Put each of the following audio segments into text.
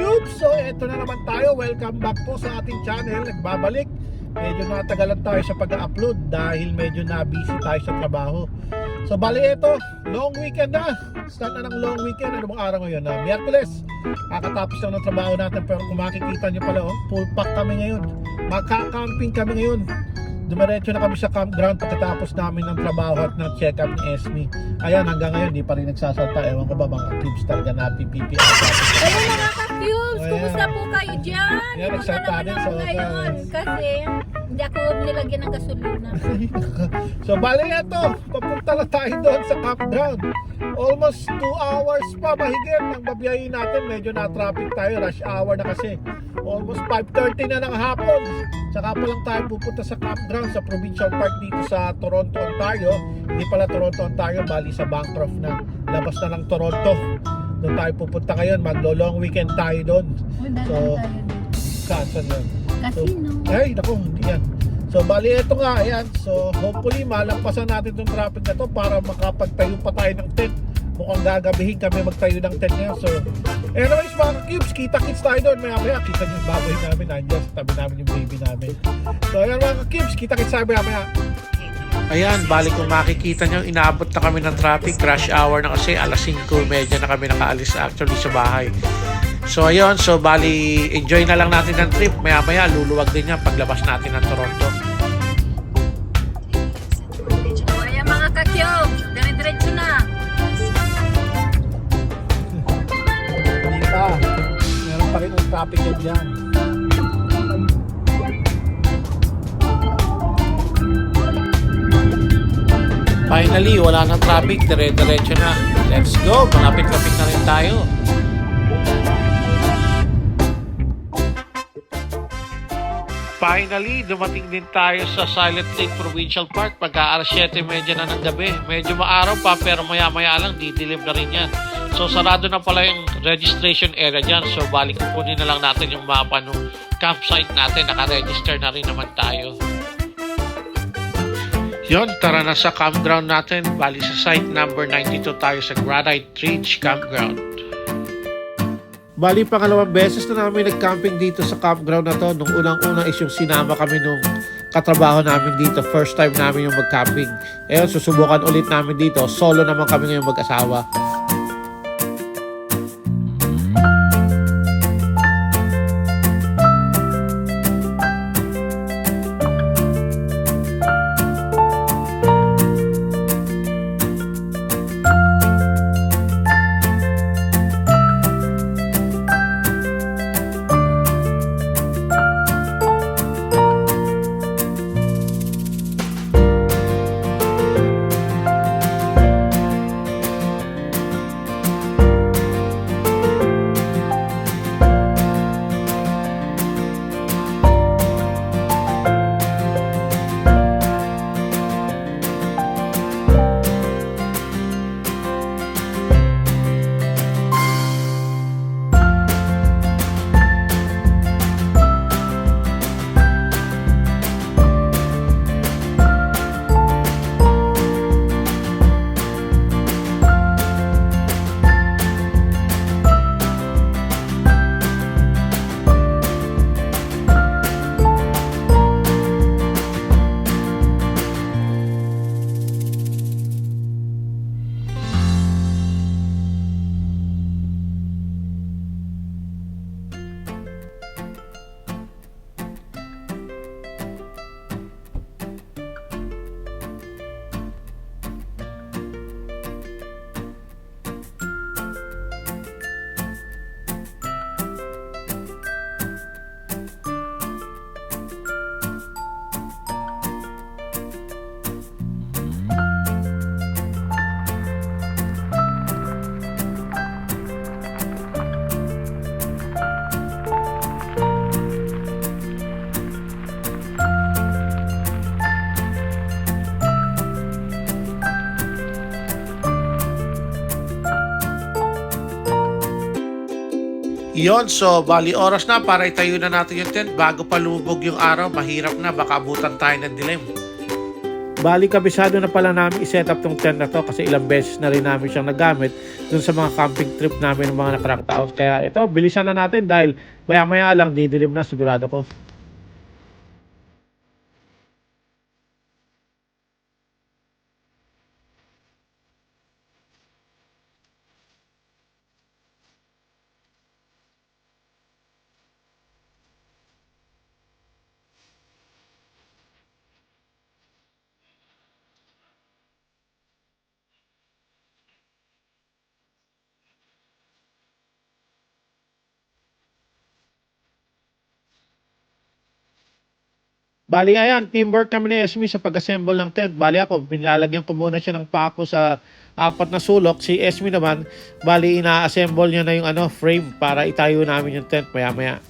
Cube! So eto na naman tayo, welcome back po sa ating channel. Nagbabalik, medyo natagalan tayo sa pag-upload dahil medyo na-busy tayo sa trabaho. So bali eto, long weekend na. Start na ng long weekend. Ano bang araw ngayon? Miyerkules. Kakatapos lang ng trabaho natin, pero kung makikita nyo pala, full pack kami ngayon. Magka-camping kami ngayon. Dumiretso na kami sa campground pagkatapos namin ng trabaho at ng check-up ni Esme. Ayan, hanggang ngayon, di pa rin nagsasalta. Ewan ko ba, mga cubes talaga natin PPI. Ayun mga ka-cubes, kumusta po kayo dyan? Yan, nagsalta din sa ngayon kasi hindi ako nilagyan ng gasolina. So, bali ito, papunta na tayo doon sa campground. Almost 2 hours pa mahigit ang babiyahin natin. Medyo na-traffic tayo, rush hour na kasi. Almost 5:30 na ng hapon. Saka pa lang tayo pupunta sa campground sa Provincial Park dito sa Toronto, Ontario. Hindi pala Toronto, Ontario, bali sa Bancroft na. Labas na ng Toronto. Doon tayo pupunta ngayon. Maglo-long weekend tayo doon. So, saan yun? Casino. So, ay, naku, hindi yan. So, bali ito nga, ayan. So, hopefully, malampasan natin itong traffic na to para makapagtayo pa tayo ng tent. Mukhang gagabihin kami magtayo ng tent ngayon. So, anyways mga cubes, kita-kits tayo doon. Maya-maya, kita nyo yung baboy namin. Nandiyan sa tabi namin yung baby namin. So, ayan mga cubes, kita-kits tayo maya-maya. Ayan, balik kung makikita nyo, inaabot na kami ng traffic. Rush hour na kasi, alas 5:30 na kami nakaalis actually sa bahay. So ayun, so bali enjoy na lang natin ng trip. Maya-maya luluwag din yan paglabas natin ng Toronto. So ayan mga ka-cubes, dire-diretso na. Hindi pa. Meron pa rin ang traffic yan dyan. Finally, wala nang traffic. Dire-diretso na. Let's go. Malapit-lapit na rin tayo. Finally, dumating din tayo sa Silent Lake Provincial Park pagka-alas 7:30 na ng gabi. Medyo maaraw pa pero maya-maya lang didilim na rin yan. So sarado na pala yung registration area dyan. So balik kukunin na lang natin yung mapa ng campsite natin. Naka-register na rin naman tayo. Yon, tara na sa campground natin. Bali sa site number 92 tayo sa Granite Ridge Campground. Bali, pangalawang beses na namin nag-camping dito sa campground na to. Nung unang-una is yung sinama kami nung katrabaho namin dito. First time namin yung mag-camping. Ayun, susubukan ulit namin dito. Solo naman kami ngayong mag-asawa. Yon, so bali oras na para itayo na natin yung tent bago palubog yung araw. Mahirap na, baka abutan tayo ng dilim. Bali, kabisado na pala namin i-set up tong tent na to kasi ilang beses na rin namin siyang nagamit dun sa mga camping trip namin ng mga nakarang taon. Kaya ito, bilisan na natin dahil maya-maya lang didilim na, sigurado ko. Bali, ayan, teamwork kami ni Esme sa pag-assemble ng tent. Bali ako, pinalagyan ko muna siya ng pako sa 4 na sulok. Si Esme naman, bali ina-assemble niya na yung frame para itayo namin yung tent maya-maya.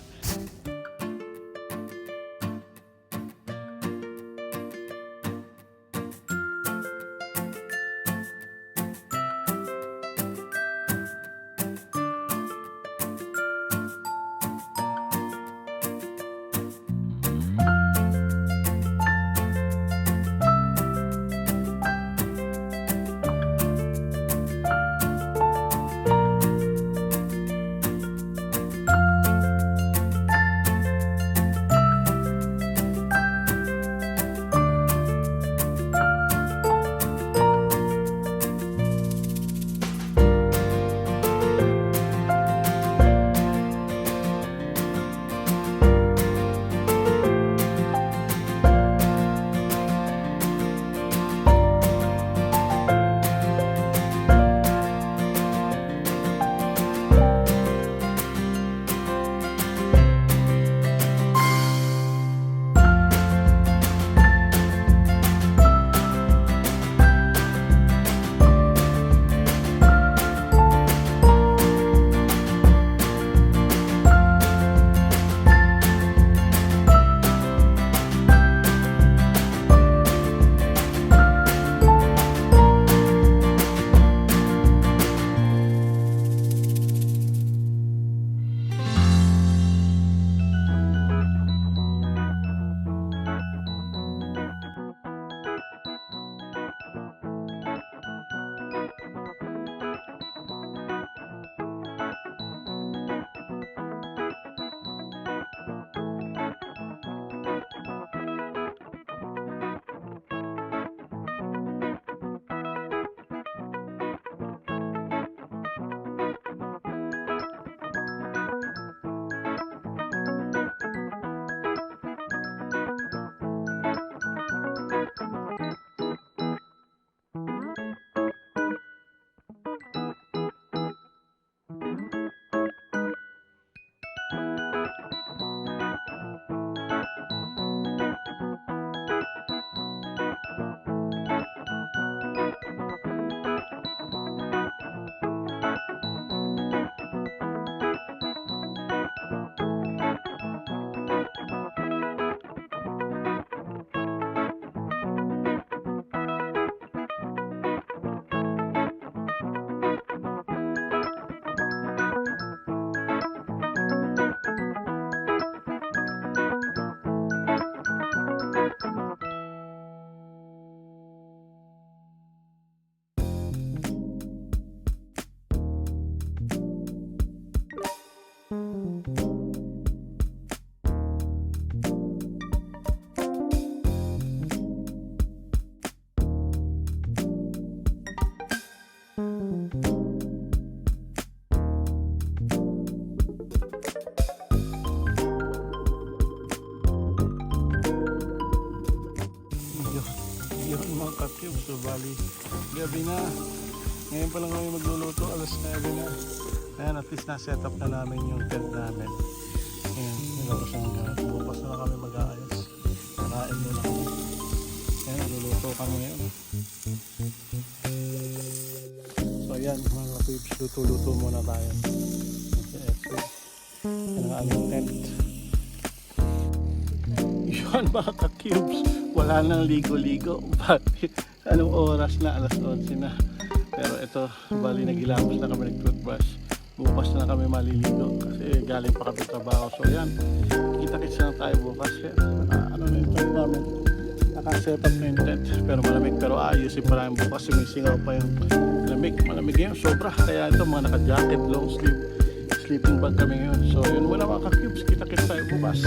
So bali, gabi na. Ngayon pa lang kami magluluto, alas 9 na. Ayan, at least na-set up na namin yung tent namin. Ayan, nilabas ang bukas na lang kami mag-aayos. Nakain muna kami. Ayan, nagluluto kami ngayon. So ayan, mga peeps, luto-luto muna tayo. Ayan ang aming tent. Yun mga ka-cubes, wala nang ligo-ligo. Bakit? Anong oras na? Alas 11 na. Pero ito, bali nagilamos na kami, nag-toothbrush. Bukas na kami maliligo kasi galing pa kami trabaho. So yan, kita-kits na tayo bukas. Ano na yung tent namin? nakaset up na yung tent. Pero malamig, pero ayusin pa lang bukas, sumisingaw pa yung lamig. Malamig ngayon, sobra. Kaya ito mga naka-jacket, long sleeve, sleeping bag kami ngayon. So yun muna mga ka-cubes, kita-kita tayo bukas.